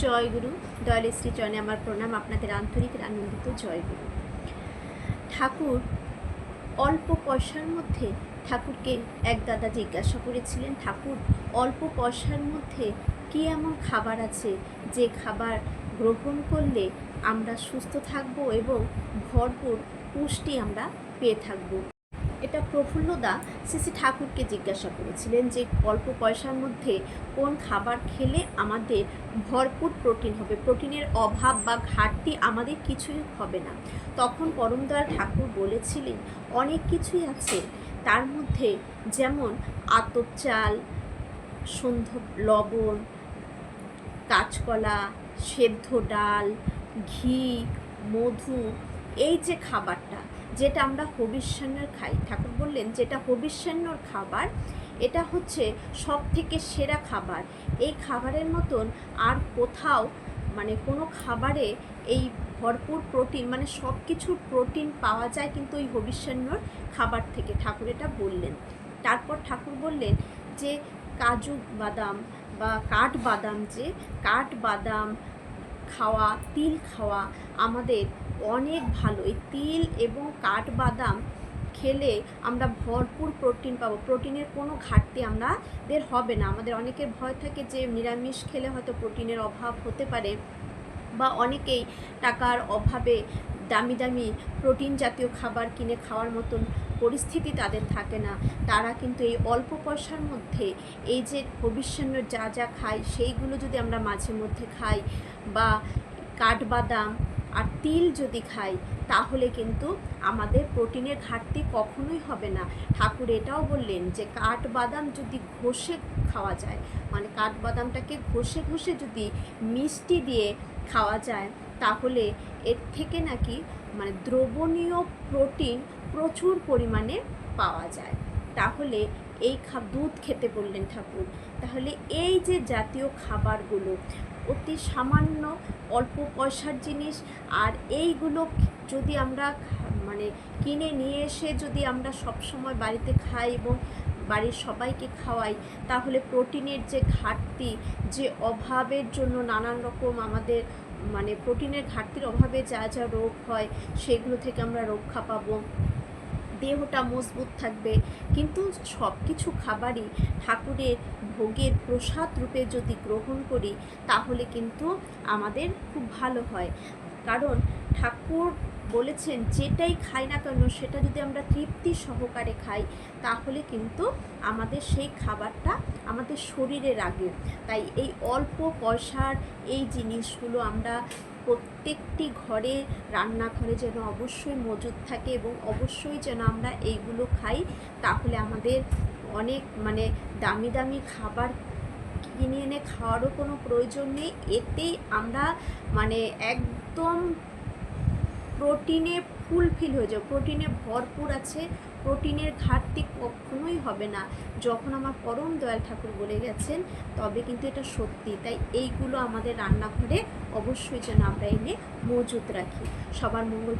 জয়গুরু। দয়ালের শ্রীচরণে আমার প্রণাম, আপনাদের আন্তরিক আনন্দিত জয়গুরু। ঠাকুর অল্প পয়সার মধ্যে, ঠাকুরকে এক দাদা জিজ্ঞাসা করেছিলেন, ঠাকুর অল্প পয়সার মধ্যে কি এমন খাবার আছে যে খাবার গ্রহণ করলে আমরা সুস্থ থাকব এবং ভরপুর পুষ্টি আমরা পেয়ে থাকব। এটা প্রফুল্লদা শ্রী ঠাকুরকে জিজ্ঞাসা করেছিলেন যে অল্প পয়সার মধ্যে কোন খাবার খেলে আমাদের ভরপুর প্রোটিন হবে, প্রোটিনের অভাব বা ঘাটতি আমাদের কিছুই হবে না। তখন পরমদয়াল ঠাকুর বলেছিলেন অনেক কিছুই আছে, তার মধ্যে যেমন আতপ চাল, সন্ধব লবণ, কাঁচকলা, সেদ্ধ ডাল, ঘি, মধু, এই যে খাবারটা যেটা আমরা হবিষ্যান্নর খাই, ঠাকুর বললেন যেটা হবিষ্যান্নর খাবার, এটা হচ্ছে সব থেকে সেরা খাবার। এই খাবারের মতন আর কোথাও কোনো খাবারে এই ভরপুর প্রোটিন সব কিছুর প্রোটিন পাওয়া যায় কিন্তু ওই হবিষ্যান্নর খাবার থেকে, ঠাকুর এটা বললেন। তারপর ঠাকুর বললেন যে কাজু বাদাম বা কাঠবাদাম, যে কাঠবাদাম খাওয়া, তিল খাওয়া আমাদের অনেক ভালো। এই তিল এবং কাঠবাদাম খেলে আমরা ভরপুর প্রোটিন পাবো, প্রোটিনের কোনো ঘাটতি আমাদের হবে না। আমাদের অনেকের ভয় থাকে যে নিরামিষ খেলে হয়তো প্রোটিনের অভাব হতে পারে, বা অনেকেই টাকার অভাবে দামি দামি প্রোটিন জাতীয় খাবার কিনে খাওয়ার মতন পরিস্থিতি তাদের থাকে না। তারা কিন্তু এই অল্প পয়সার মধ্যে এই যে হবিষ্যান্ন যা যা খাই সেইগুলো যদি আমরা মাঝে মধ্যে খাই, বা কাঠবাদাম আর তিল যদি খাই, তাহলে কিন্তু আমাদের প্রোটিনের ঘাটতি কখনোই হবে না। ঠাকুর এটাও বললেন যে কাঠবাদাম যদি ঘষে খাওয়া যায়, কাঠবাদামটাকে ঘষে ঘষে যদি মিষ্টি দিয়ে খাওয়া যায়, তাহলে এর থেকে নাকি দ্রবণীয় প্রোটিন প্রচুর পরিমাণে পাওয়া যায়। তাহলে এই দুধ খেতে বললেন ঠাকুর। তাহলে এই যে জাতীয় খাবারগুলো অতি সামান্য অল্প পয়সার জিনিস, আর এইগুলো যদি আমরা কিনে নিয়ে এসে যদি আমরা সবসময় বাড়িতে খাই এবং বাড়ির সবাইকে খাওয়াই, তাহলে প্রোটিনের যে ঘাটতি, যে অভাবের জন্য নানান রকম আমাদের প্রোটিনের ঘাটতির অভাবে যা যা রোগ হয় সেগুলো থেকে আমরা রক্ষা পাবো, দেহটা মজবুত থাকবে। কিন্তু সব কিছু খাবারই ঠাকুরের ভোগের প্রসাদ রূপে যদি গ্রহণ করি, তাহলে কিন্তু আমাদের খুব ভালো হয়। কারণ ঠাকুর বলেছেন যেটাই খাই না কেন সেটা যদি আমরা তৃপ্তি সহকারে খাই, তাহলে কিন্তু আমাদের সেই খাবারটা আমাদের শরীরে লাগে। তাই এই অল্প পয়সার এই জিনিসগুলো আমরা প্রত্যেকটি ঘরে, রান্নাঘরে যেন অবশ্যই মজুদ থাকে এবং অবশ্যই যেন আমরা এইগুলো খাই। তাহলে আমাদের অনেক দামি দামি খাবার কিনে এনে খাওয়ারও কোনো প্রয়োজন নেই। এতেই আমরা একদম প্রোটিনে ফুলফিল হয়ে যাবে, প্রোটিনে ভরপুর আছে, প্রোটিনের ঘাটতি কখনোই হবে না। যখন আমার পরম দয়াল ঠাকুর বলে গেছেন তবে কিন্তু এটা সত্যি। তাই এইগুলো আমাদের রান্নাঘরে অবশ্যই যেন আমরা এনে মজুদ রাখি। সবার মঙ্গল